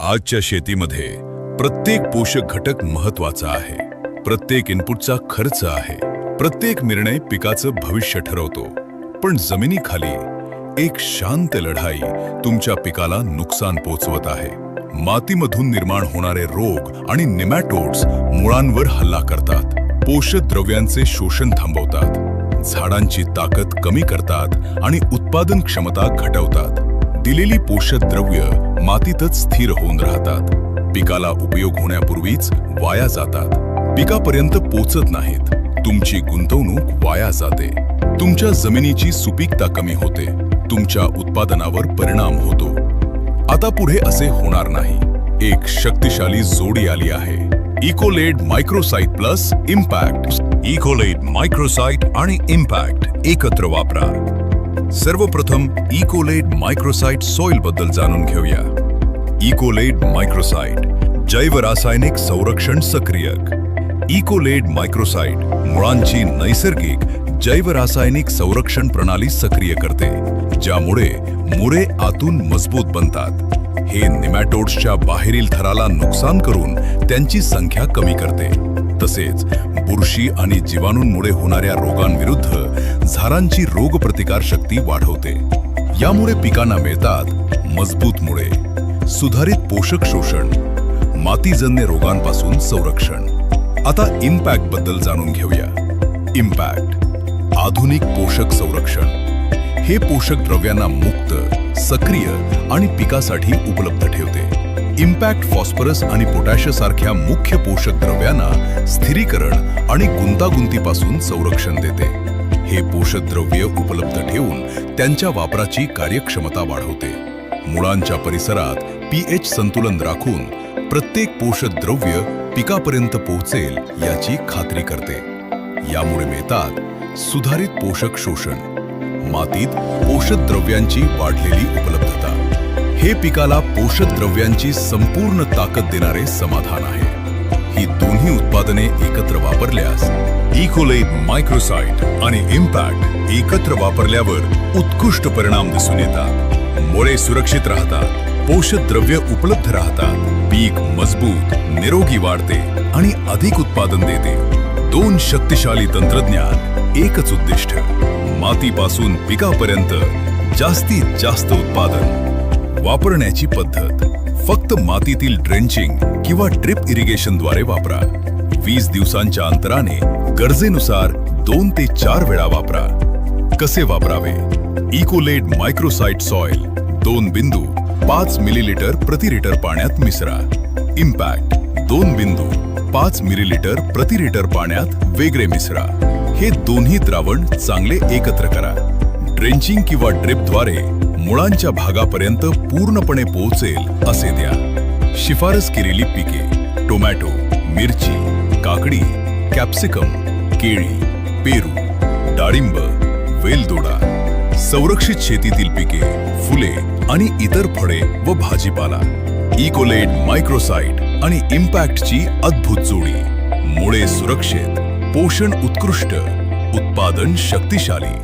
आजच्या शेतीमध्ये प्रत्येक पोषक घटक महत्त्वाचा आहे. प्रत्येक इनपुटचा खर्च आहे. प्रत्येक निर्णय पिकाचं भविष्य ठरवतो. पण जमिनीखाली एक शांत लढाई तुमच्या पिकाला नुकसान पोहोचवत आहे. मातीमधून निर्माण होणारे रोग आणि निमॅटोड्स मुळांवर हल्ला करतात. पोषक द्रव्यांचे शोषण थांबवतात. झाडांची ताकद कमी करतात आणि उत्पादन क्षमता घटवतात. दिलेली पोषक द्रव्य मातीतच स्थिर होऊन राहतात. पिकाला उपयोग होण्यापूर्वीच वाया जातात. पिकापर्यंत पोचत नाहीत. तुमची गुंतवणूक वाया जाते. तुमच्या जमिनीची सुपीकता कमी होते. तुमच्या उत्पादनावर परिणाम होतो. आता पुढे असे होणार नाही. एक शक्तिशाली जोडी आली आहे. इकोलेट मायक्रोसाइट प्लस इम्पॅक्ट. इकोलेट मायक्रोसाइट आणि इम्पॅक्ट एकत्र वापरा. सर्वप्रथम इकोलेट मायक्रोसाइट सॉइल बद्दल जाणून घेऊया. इकोलेट मायक्रोसाइट जैव रासायनिक संरक्षण सक्रियक. इकोलेट मायक्रोसाइट मुळांची नैसर्गिक जैव रासायनिक संरक्षण प्रणाली सक्रिय करते, ज्यामुळे मुळे आतून मजबूत बनतात. हे निमॅटोड्सच्या बाहेरील थराला नुकसान करून त्यांची संख्या कमी करते. तसेच बुरशी आणि जीवाणूंमुळे होणाऱ्या रोगांविरुद्ध झाडांची रोगप्रतिकार शक्ती वाढवते. यामुळे पिकांना मिळतात मजबूत मुळे, सुधारित पोषक शोषण, मातीजन्य रोगांपासून संरक्षण. आता इम्पॅक्ट बद्दल जाणून घेऊया. इम्पॅक्ट आधुनिक पोषक संरक्षण. हे पोषक द्रव्यांना मुक्त, सक्रिय आणि पिकासाठी उपलब्ध ठेवते. इम्पॅक्ट फॉस्फरस आणि पोटॅश सारख्या मुख्य पोषक द्रव्यांना स्थिरीकरण आणि गुंतागुंतीपासून संरक्षण देते. हे पोषक द्रव्य उपलब्ध ठेवून त्यांच्या वापराची कार्यक्षमता वाढवते. मुळांच्या परिसरात pH संतुलन राखून प्रत्येक पोषक द्रव्य पिकापर्यंत पोहोचेल याची खात्री करते. यामुळे मिळतात सुधारित पोषक शोषण, मातीत पोषक द्रव्यांची वाढलेली उपलब्धता. हे पिकाला पोषक द्रव्यांची संपूर्ण ताकद देणारे समाधान आहे. ही दोन्ही उत्पादने एकत्र वापरल्यास इकोलेट मायक्रोसाइट आणि इम्पॅक्ट एकत्र वापरल्यावर उत्कृष्ट परिणाम दिसून येतात. मुळे सुरक्षित राहतात. पोषक द्रव्य उपलब्ध राहतात. पीक मजबूत, निरोगी वाढते आणि अधिक उत्पादन देते. दोन शक्तिशाली तंत्रज्ञान, एकच उद्दिष्ट. मातीपासून पिकापर्यंत जास्तीत जास्त उत्पादन. वापरण्याची पद्धत फक्त मातीतील ड्रेंचिंग किंवा ड्रिप इरिगेशनद्वारे वापरा. 20 दिवसांच्या अंतराने गरजेनुसार 2 ते 4 वेळा वापरा. कसे वापरावे? इकोलेट मायक्रोसाइट सॉइल 2 बिंदू 5 मिलीलीटर प्रति लिटर पाण्यात मिसळा. इम्पॅक्ट 2 बिंदू 5 मिलीलीटर प्रति लिटर पाण्यात वेगळे मिसळा. हे दोन्ही द्रावण चांगले एकत्र करा. ड्रेंचिंग किंवा ड्रिपद्वारे मुळांच्या भागापर्यंत पूर्णपणे पोहोचेल असे द्या. शिफारस केलेली पिके: टोमॅटो, मिरची, काकडी, कॅप्सिकम, केळी, पेरू, डाळिंब, वेलदोडा. संरक्षित शेतीतील पिके, फुले आणि इतर फळे व भाजीपाला. इकोलेट मायक्रोसाइट आणि इम्पॅक्टची अद्भुत जोडी. मुळे सुरक्षित, पोषण उत्कृष्ट, उत्पादन शक्तिशाली.